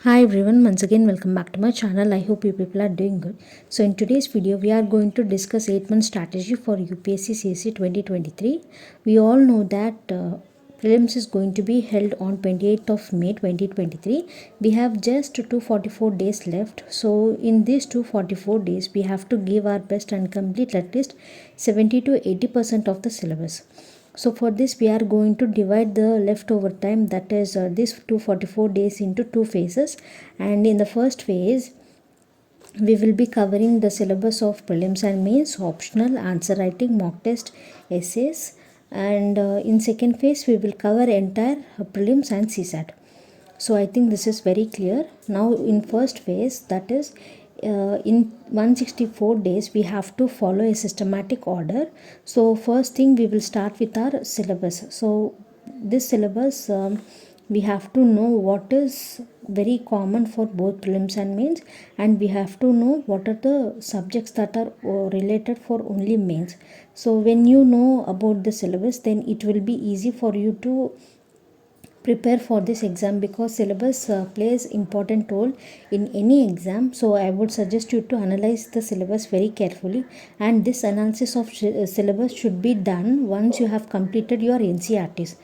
Hi everyone, once again welcome back to my channel. I hope you people are doing good. So in today's video we are going to discuss 8-month strategy for UPSC CSE 2023. We all know that prelims is going to be held on 28th of May 2023. We have just 244 days left. So in these 244 days we have to give our best and complete at least 70 to 80% of the syllabus. So for this we are going to divide the leftover time, that is this 244 days, into two phases. And in the first phase we will be covering the syllabus of prelims and mains, optional, answer writing, mock test, essays. And in second phase we will cover entire prelims and CSAT. So I think this is very clear. Now in first phase, that is in 164 days we have to follow a systematic order. So first thing we will start with our syllabus. So this syllabus we have to know what is very common for both prelims and mains, and we have to know what are the subjects that are related for only mains. So when you know about the syllabus, then it will be easy for you to prepare for this exam, because syllabus plays important role in any exam. So I would suggest you to analyze the syllabus very carefully, and this analysis of syllabus should be done once you have completed your NCERTs.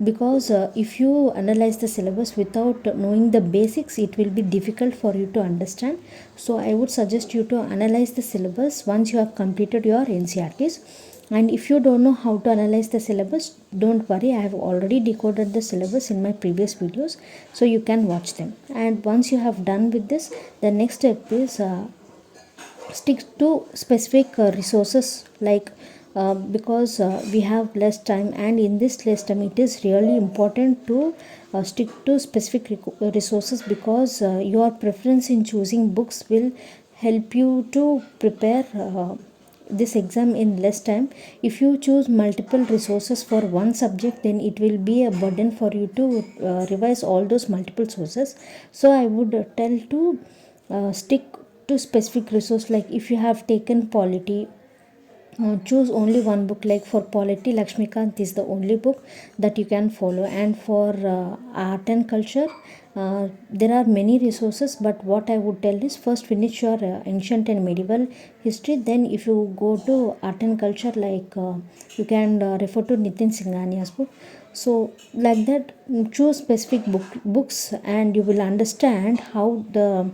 Because if you analyze the syllabus without knowing the basics, it will be difficult for you to understand. So I would suggest you to analyze the syllabus once you have completed your NCERTs. And if you don't know how to analyze the syllabus, don't worry, I have already decoded the syllabus in my previous videos, so you can watch them. And once you have done with this, the next step is stick to specific resources, like because we have less time, and in this less time it is really important to stick to specific resources, because your preference in choosing books will help you to prepare this exam in less time. If you choose multiple resources for one subject, then it will be a burden for you to revise all those multiple sources. So I would tell to stick to specific resource. Like if you have taken polity, choose only one book. Like for polity, Lakshmikant is the only book that you can follow. And for art and culture, there are many resources, but what I would tell is first finish your ancient and medieval history. Then if you go to art and culture, like you can refer to Nitin Singhania's book. So like that, choose specific books, and you will understand how the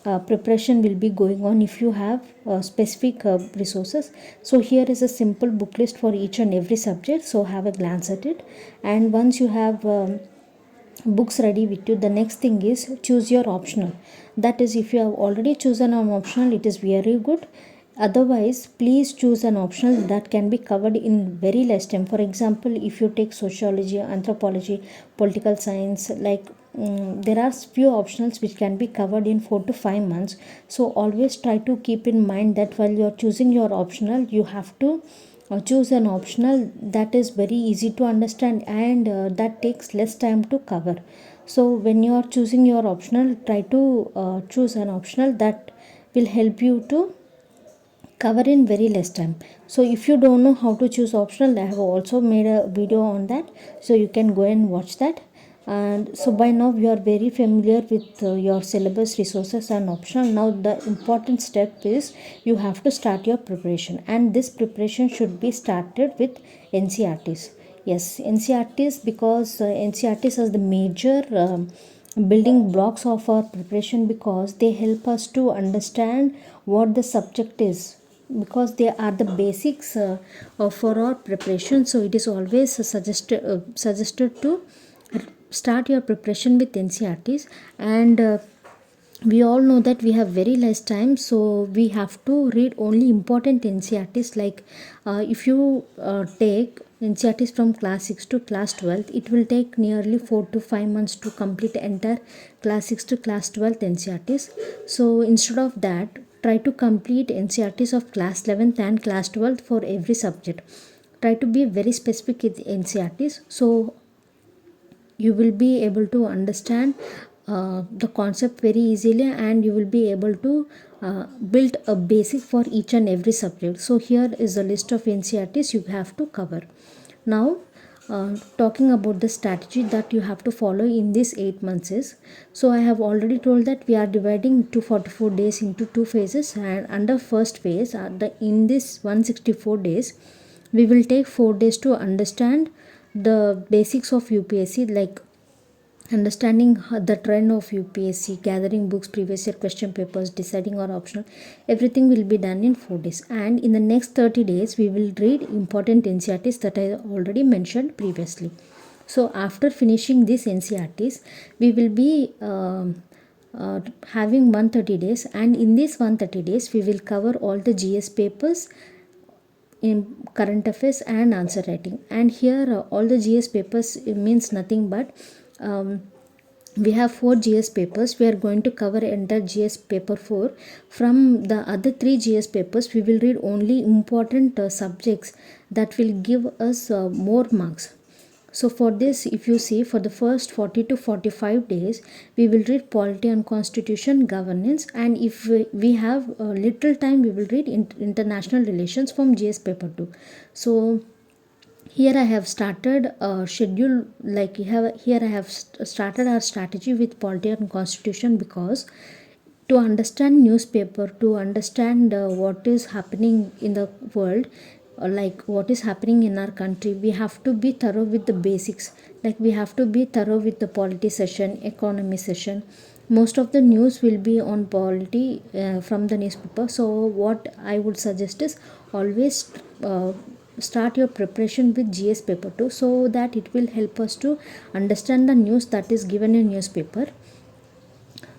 preparation will be going on if you have specific resources. So here is a simple book list for each and every subject, so have a glance at it. And once you have books ready with you, the next thing is choose your optional. That is, if you have already chosen an optional, it is very good. Otherwise, please choose an optional that can be covered in very less time. For example, if you take sociology, anthropology, political science, like there are few optionals which can be covered in 4 to 5 months. So always try to keep in mind that while you are choosing your optional, you have to choose an optional that is very easy to understand, and that takes less time to cover. So when you are choosing your optional, try to choose an optional that will help you to cover in very less time. So if you don't know how to choose optional, I have also made a video on that, so you can go and watch that. And so by now you are very familiar with your syllabus, resources and optional. Now the important step is you have to start your preparation, and this preparation should be started with NCERTs. Yes, NCERTs, because NCERTs are the major building blocks of our preparation, because they help us to understand what the subject is, because they are the basics for our preparation. So it is always suggested to start your preparation with NCERTs. And we all know that we have very less time, so we have to read only important NCERTs. Like if you take NCERTs from class 6 to class 12, it will take nearly 4 to 5 months to complete entire class 6 to class 12 NCERTs. So instead of that, try to complete NCERTs of class 11th and class 12th for every subject. Try to be very specific with NCERTs, so you will be able to understand the concept very easily, and you will be able to build a basic for each and every subject. So here is a list of NCERTs you have to cover. Now talking about the strategy that you have to follow in these 8 months is, so I have already told that we are dividing 244 days into two phases, and under first phase, in this 164 days, we will take 4 days to understand the basics of UPSC, like understanding the trend of UPSC, gathering books, previous year question papers, deciding our optional. Everything will be done in 4 days. And in the next 30 days, we will read important NCERTs that I already mentioned previously. So after finishing these NCERTs, we will be having 130 days, and in these 130 days, we will cover all the GS papers in current affairs and answer writing. And here all the GS papers, it means nothing but we have 4 GS papers. We are going to cover entire GS paper 4. From the other 3 GS papers, we will read only important subjects that will give us more marks. So for this, if you see, for the first 40 to 45 days, we will read polity and constitution, governance, and if we have little time, we will read international relations from GS paper 2. So here I have started a schedule, like here I have started our strategy with polity and constitution, because to understand newspaper, to understand what is happening in the world, like what is happening in our country, we have to be thorough with the basics. Like we have to be thorough with the polity session, economy session. Most of the news will be on polity from the newspaper. So what I would suggest is, always start your preparation with GS paper 2, so that it will help us to understand the news that is given in newspaper.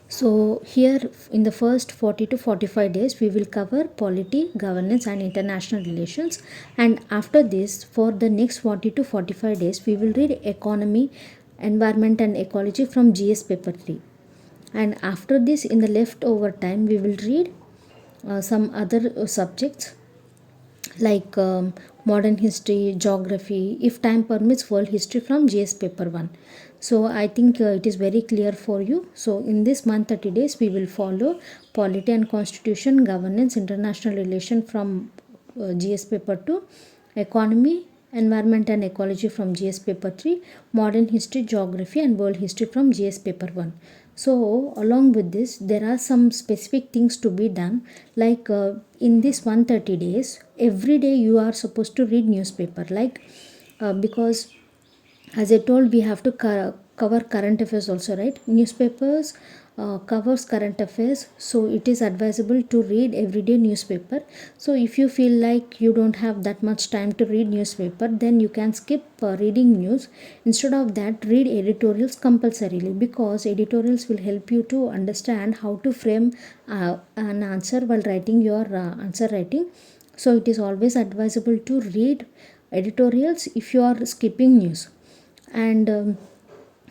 So here in the first 40 to 45 days, we will cover polity, governance and international relations. And after this, for the next 40 to 45 days, we will read economy, environment and ecology from GS paper 3. And after this, in the leftover time, we will read some other subjects like modern history, geography, if time permits, world history from GS paper 1. So I think it is very clear for you. So in this 130 days, we will follow polity and constitution, governance, international relation from GS paper 2, economy, environment and ecology from GS paper 3, modern history, geography and world history from GS paper 1. So along with this, there are some specific things to be done, like in this 130 days, every day you are supposed to read newspaper, like because as I told, we have to cover current affairs also, right? Newspapers covers current affairs, so it is advisable to read everyday newspaper. So if you feel like you don't have that much time to read newspaper, then you can skip reading news. Instead of that, read editorials compulsorily, because editorials will help you to understand how to frame an answer while writing your answer writing. So it is always advisable to read editorials if you are skipping news. And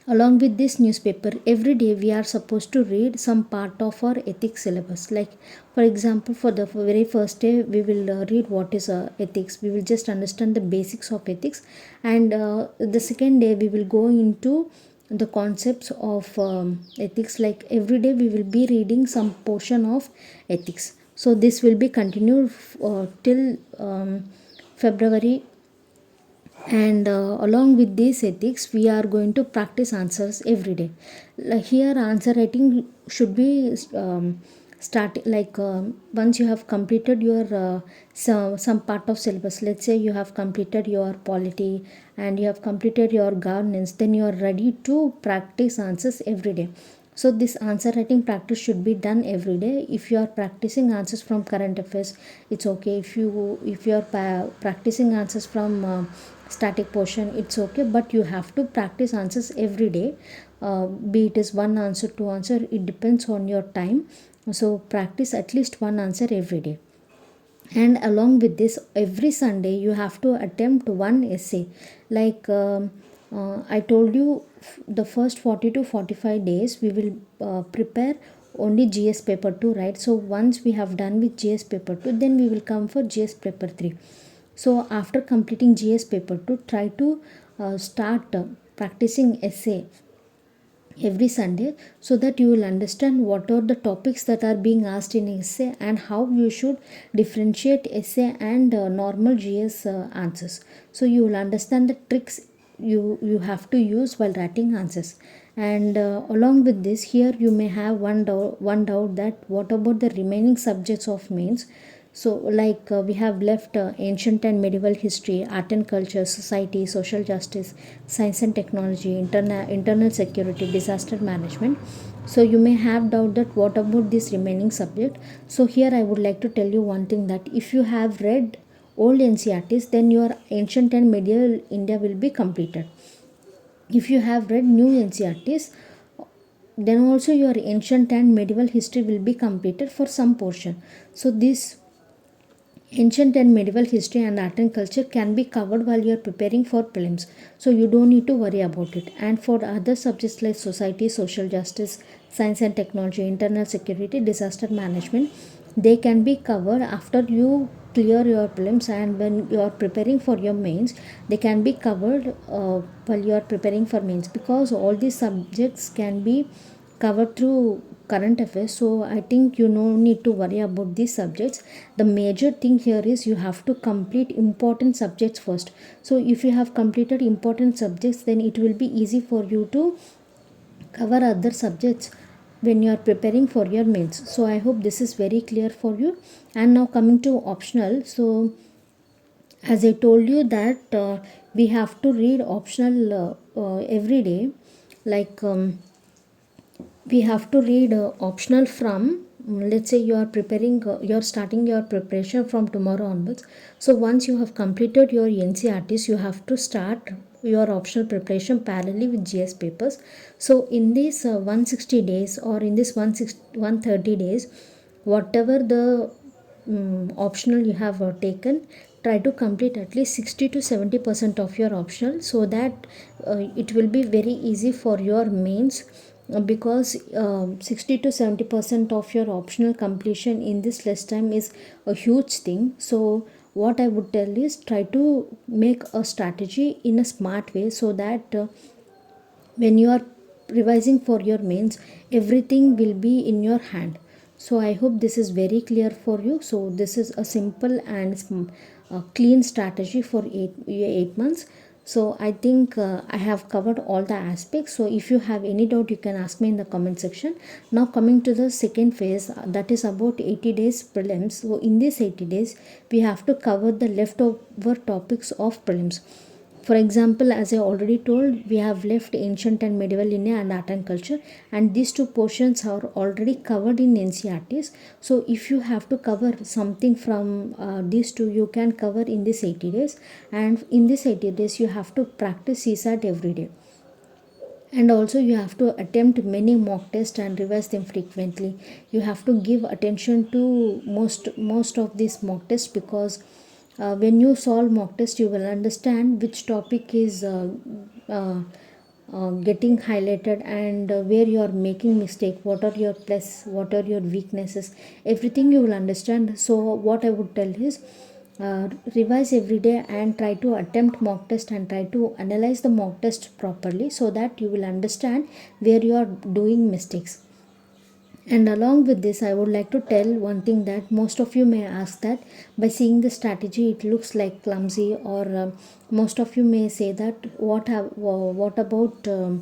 along with this newspaper, every day we are supposed to read some part of our ethics syllabus. Like for example, for the very first day, we will read what is ethics. We will just understand the basics of ethics. And the second day, we will go into the concepts of ethics. Like every day we will be reading some portion of ethics. So this will be continued till February. And along with these ethics, we are going to practice answers every day. Like here, answer writing should be once you have completed your some part of syllabus. Let's say you have completed your polity and you have completed your governance, then you are ready to practice answers every day. So this answer writing practice should be done every day. If you are practicing answers from current affairs, it's okay. If you are practicing answers from static portion, it's okay, but you have to practice answers every day. Be it is one answer, two answer, it depends on your time. So practice at least one answer every day. And along with this, every Sunday you have to attempt one essay. Like I told you, the first 40 to 45 days we will prepare only GS paper 2, right? So once we have done with GS paper 2, then we will come for GS paper 3. So after completing GS paper 2, try to start practicing essay every Sunday, so that you will understand what are the topics that are being asked in essay and how you should differentiate essay and normal GS answers. So you will understand the tricks you have to use while writing answers. And along with this, here you may have one doubt that what about the remaining subjects of mains. So like we have left ancient and medieval history, art and culture, society, social justice, science and technology, internal security, disaster management. So you may have doubt that what about this remaining subject. So here I would like to tell you one thing, that if you have read old NCERTs, then your ancient and medieval India will be completed. If you have read new NCERTs, then also your ancient and medieval history will be completed for some portion. So this ancient and medieval history and art and culture can be covered while you are preparing for prelims. So you don't need to worry about it. And for other subjects like society, social justice, science and technology, internal security, disaster management, they can be covered after you clear your prelims, and when you are preparing for your mains, they can be covered while you are preparing for mains, because all these subjects can be covered through current affairs. So I think you no need to worry about these subjects. The major thing here is you have to complete important subjects first. So if you have completed important subjects, then it will be easy for you to cover other subjects when you are preparing for your mains. So I hope this is very clear for you. And now coming to optional. So as I told you that we have to read optional every day. Like we have to read optional from, let's say you are preparing, you are starting your preparation from tomorrow onwards. So once you have completed your NCERTs, you have to start your optional preparation parallelly with GS papers. So in these 160 days, or in this 130 days, whatever the optional you have taken, try to complete at least 60 to 70% of your optional, so that it will be very easy for your mains. Because 60 to 70% of your optional completion in this less time is a huge thing. So what I would tell is, try to make a strategy in a smart way, so that when you are revising for your mains, everything will be in your hand. So I hope this is very clear for you. So this is a simple and a clean strategy for 8 months. So I think I have covered all the aspects. So if you have any doubt, you can ask me in the comment section. Now coming to the second phase, that is about 80 days prelims. So in these 80 days, we have to cover the leftover topics of prelims. For example, as I already told, we have left ancient and medieval India and art and culture, and these two portions are already covered in NCERTs. So if you have to cover something from these two, you can cover in this 80 days. And in this 80 days, you have to practice CSAT every day. And also you have to attempt many mock tests and revise them frequently. You have to give attention to most of these mock tests, because when you solve mock test, you will understand which topic is uh, getting highlighted, and where you are making mistake, what are your plus, what are your weaknesses, everything you will understand. So what I would tell is, revise every day and try to attempt mock test and try to analyze the mock test properly, so that you will understand where you are doing mistakes. And along with this, I would like to tell one thing, that most of you may ask that by seeing the strategy it looks like clumsy, or most of you may say that what about the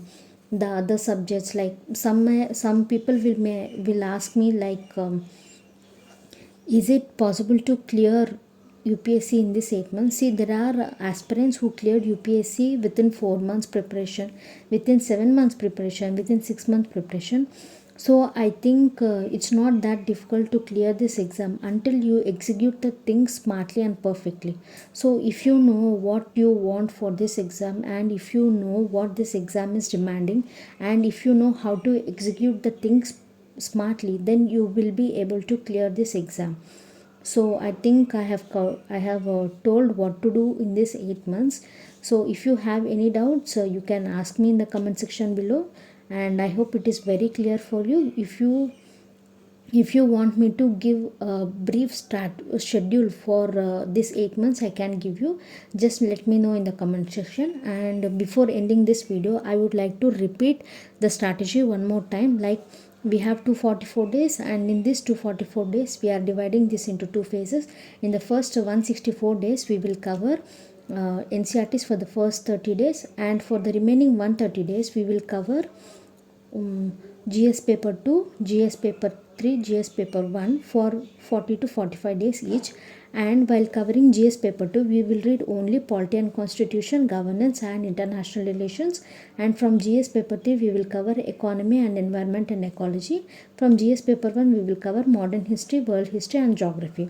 other subjects. Like some people will ask me like, is it possible to clear UPSC in this 8 months? See, there are aspirants who cleared UPSC within 4 months preparation, within 7 months preparation, within 6 months preparation. So I think it's not that difficult to clear this exam until you execute the things smartly and perfectly. So if you know what you want for this exam, and if you know what this exam is demanding, and if you know how to execute the things smartly, then you will be able to clear this exam. So I think I have told what to do in this 8 months. So if you have any doubts, you can ask me in the comment section below, and I hope it is very clear for you. If you want me to give a brief schedule for this 8 months, I can give you. Just let me know in the comment section. And before ending this video, I would like to repeat the strategy one more time. Like, we have 244 days, and in this 244 days we are dividing this into two phases. In the first 164 days, we will cover NCERTs for the first 30 days, and for the remaining 130 days we will cover GS paper 2, GS paper 3, GS paper 1 for 40 to 45 days each. And while covering GS paper 2, we will read only polity and constitution, governance and international relations. And from GS paper 3, we will cover economy and environment and ecology. From GS paper 1, we will cover modern history, world history and geography.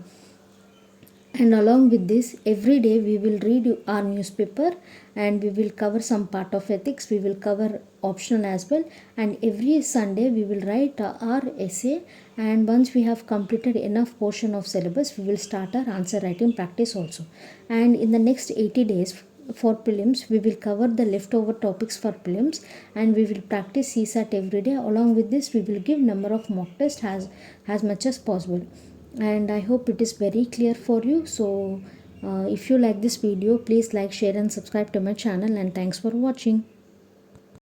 And along with this, every day we will read our newspaper, and we will cover some part of ethics. We will cover optional as well, and every Sunday we will write our essay. And once we have completed enough portion of syllabus, we will start our answer writing practice also. And in the next 80 days for prelims, we will cover the leftover topics for prelims, and we will practice CSAT every day. Along with this, we will give number of mock tests as much as possible. And I hope it is very clear for you. So if you like this video, please like, share and subscribe to my channel, and thanks for watching.